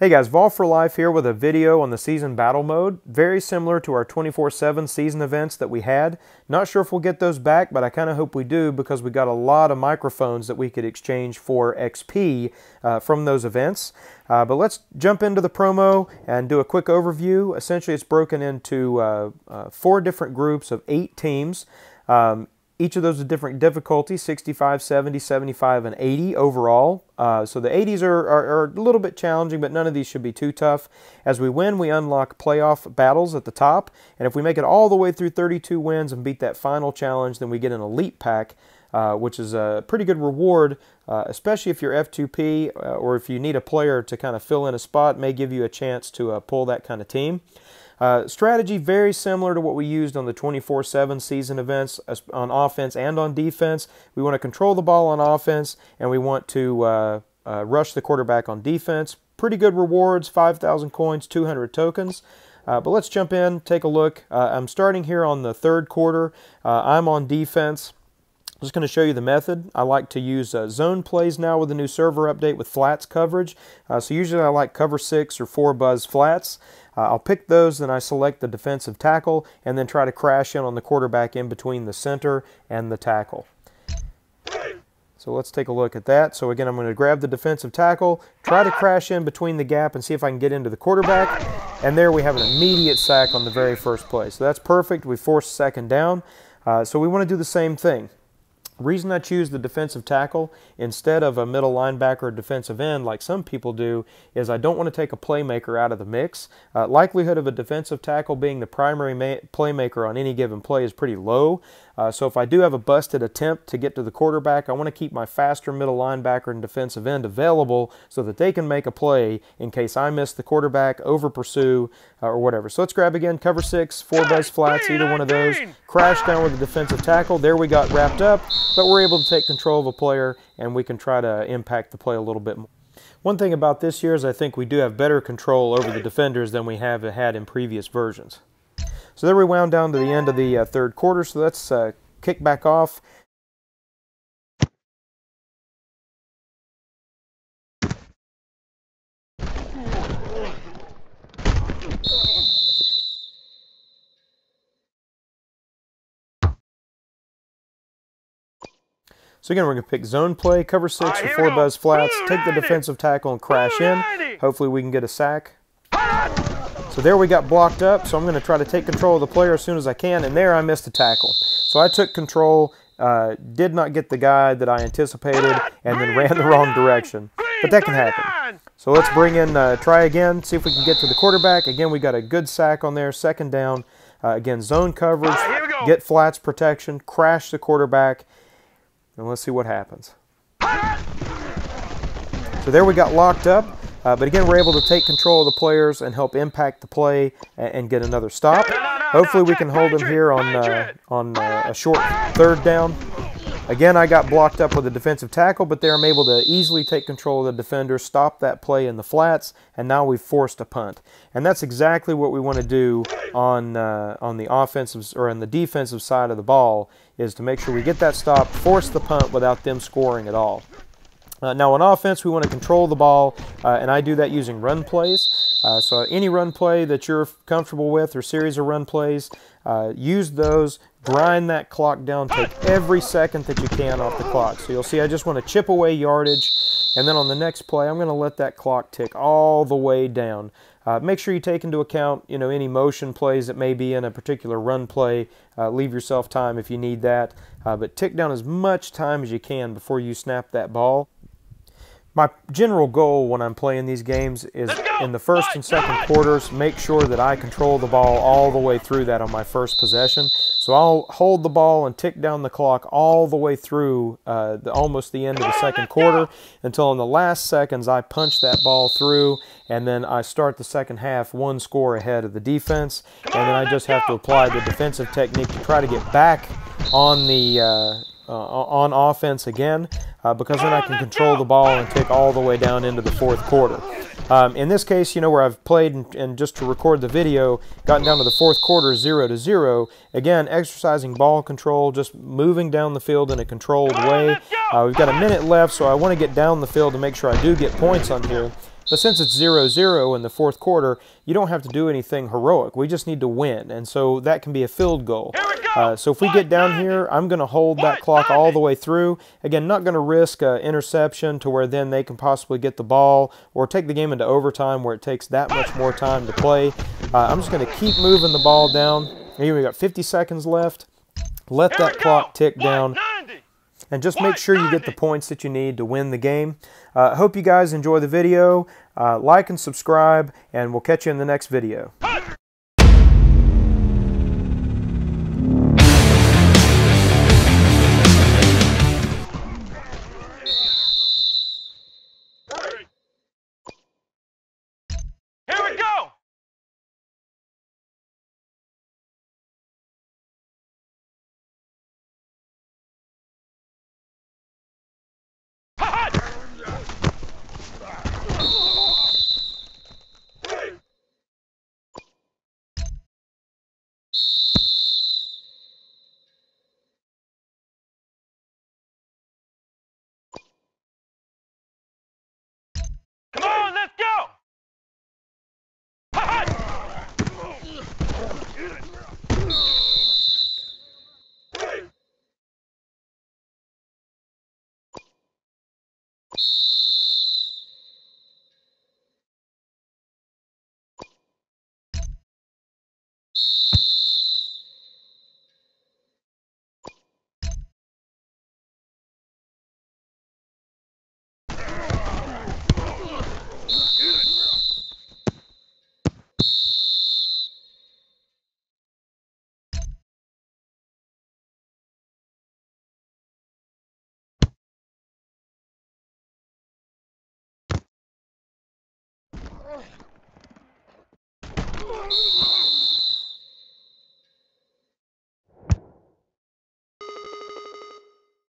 Hey guys, Vol for Life here with a video on the season battle mode. Very similar to our 24/7 season events that we had. Not sure if we'll get those back, but I kind of hope we do because we got a lot of microphones that we could exchange for XP from those events. But let's jump into the promo and do a quick overview. Essentially, it's broken into 4 different groups of 8 teams. Each of those is different difficulties, 65, 70, 75, and 80 overall. So the 80s are a little bit challenging, but none of these should be too tough. As we win, we unlock playoff battles at the top. And if we make it all the way through 32 wins and beat that final challenge, then we get an elite pack, which is a pretty good reward, especially if you're F2P or if you need a player to kind of fill in a spot. It may give you a chance to pull that kind of team. Strategy very similar to what we used on the 24/7 season events on offense and on defense. We want to control the ball on offense, and we want to rush the quarterback on defense. Pretty good rewards, 5,000 coins, 200 tokens. But let's jump in, take a look. I'm starting here on the third quarter. I'm on defense. I'm just going to show you the method. I like to use zone plays now with the new server update with flats coverage. So usually I like cover 6 or 4 buzz flats. I'll pick those, then I select the defensive tackle, and then try to crash in on the quarterback in between the center and the tackle. So let's take a look at that. So again, I'm going to grab the defensive tackle, try to crash in between the gap and see if I can get into the quarterback. And there we have an immediate sack on the very first play. So that's perfect. We forced second down. So we want to do the same thing. The reason I choose the defensive tackle instead of a middle linebacker or defensive end like some people do is I don't want to take a playmaker out of the mix. Likelihood of a defensive tackle being the primary playmaker on any given play is pretty low. So if I do have a busted attempt to get to the quarterback, I want to keep my faster middle linebacker and defensive end available so that they can make a play in case I miss the quarterback, over pursue, or whatever. So let's grab again, cover 6, 4 buzz flats, either one of those. Crash down with the defensive tackle. There we got wrapped up, but we're able to take control of a player and we can try to impact the play a little bit more. One thing about this year is I think we do have better control over the defenders than we have had in previous versions. So there we wound down to the end of the third quarter, so let's kick back off. So again, we're going to pick zone play, cover 6 or 4 buzz flats, take the defensive tackle and crash in. Hopefully we can get a sack. So there we got blocked up, so I'm going to try to take control of the player as soon as I can, and there I missed a tackle. So I took control, did not get the guy that I anticipated, and then ran the wrong direction. But that can happen. So let's bring in, try again, see if we can get to the quarterback. Again, we got a good sack on there, second down. Again, zone coverage, get flats protection, crash the quarterback, and let's see what happens. So there we got locked up. But again, we're able to take control of the players and help impact the play and get another stop. Hopefully we can hold them here on a short third down. Again, I got blocked up with a defensive tackle, but there I'm able to easily take control of the defender, stop that play in the flats, and now we've forced a punt. And that's exactly what we want to do on the offensive or on the defensive side of the ball, is to make sure we get that stop, force the punt without them scoring at all. Now on offense, we want to control the ball, and I do that using run plays. So any run play that you're comfortable with or series of run plays, use those, grind that clock down, take every second that you can off the clock. So you'll see I just want to chip away yardage, and then on the next play, I'm going to let that clock tick all the way down. Make sure you take into account, any motion plays that may be in a particular run play. Leave yourself time if you need that, but tick down as much time as you can before you snap that ball. My general goal when I'm playing these games is in the first and second quarters, make sure that I control the ball all the way through that on my first possession. So I'll hold the ball and tick down the clock all the way through almost the end of the second quarter until in the last seconds I punch that ball through, and then I start the second half 1 score ahead of the defense, and then I just have to apply the defensive technique to try to get back on the on offense again, because then I can control the ball and tick all the way down into the fourth quarter. In this case, where I've played and just to record the video, gotten down to the fourth quarter 0-0. Again, exercising ball control, just moving down the field in a controlled way. We've got a minute left, so I want to get down the field to make sure I do get points on here. But since it's 0-0 in the fourth quarter, you don't have to do anything heroic. We just need to win, and so that can be a field goal. So if we get down here, I'm going to hold that clock all the way through. Again, not going to risk an interception to where then they can possibly get the ball or take the game into overtime where it takes that much more time to play. I'm just going to keep moving the ball down. Here we got 50 seconds left. Let that clock tick down. And just make sure you get the points that you need to win the game. Hope you guys enjoy the video. Like and subscribe, and we'll catch you in the next video. Here we go! Come on, let's go!